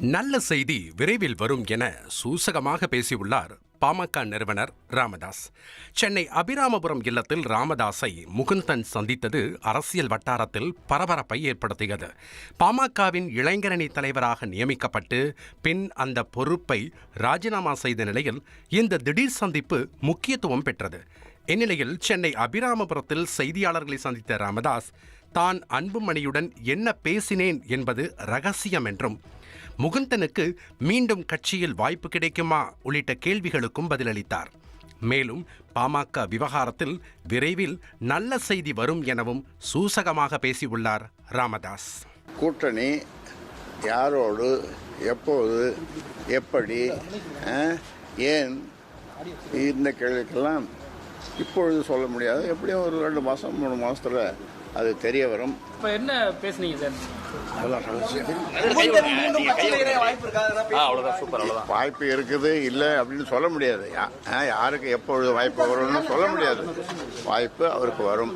நல்ல செய்தி விரைவில் வரும் என சூசகமாக பேசியுள்ளார் பாமக நிறுவனர் ராமதாஸ். சென்னை அபிராமபுரம் இல்லத்தில் ராமதாஸை முகுந்தன் சந்தித்தது அரசியல் வட்டாரத்தில் பரபரப்பை ஏற்படுத்தியது. பாமகவின் இளைஞரணி தலைவராக நியமிக்கப்பட்டு பின் அந்த பொறுப்பை ராஜினாமா செய்த நிலையில் இந்த திடீர் சந்திப்பு முக்கியத்துவம் பெற்றது. இந்நிலையில் சென்னை அபிராமபுரத்தில் செய்தியாளர்களை சந்தித்த ராமதாஸ் தான் அன்புமணியுடன் என்ன பேசினேன் என்பது ரகசியம் என்றும், முகுந்தனுக்கு மீண்டும் கட்சியில் வாய்ப்பு கிடைக்குமா உள்ளிட்ட கேள்விகளுக்கும் பதிலளித்தார். மேலும் பாமக விவகாரத்தில் விரைவில் நல்ல செய்தி வரும் எனவும் சூசகமாக பேசியுள்ளார் ராமதாஸ். கூட்டணி யாரோடு, எப்போது, எப்படி, ஏன், இந்த கேள்விக்கெல்லாம் இப்பொழுது சொல்ல முடியாது. எப்படியும் ஒரு 2 மாதம் 3 மாதத்தில் அது தெரிய வரும். இப்போ என்ன பேசுனீங்க சார்? வாய்ப்பு இருக்குது இல்லை அப்படின்னு சொல்ல முடியாது. யாருக்கு எப்பொழுது வாய்ப்பு வரும்னு சொல்ல முடியாது. வாய்ப்பு அவருக்கு வரும்.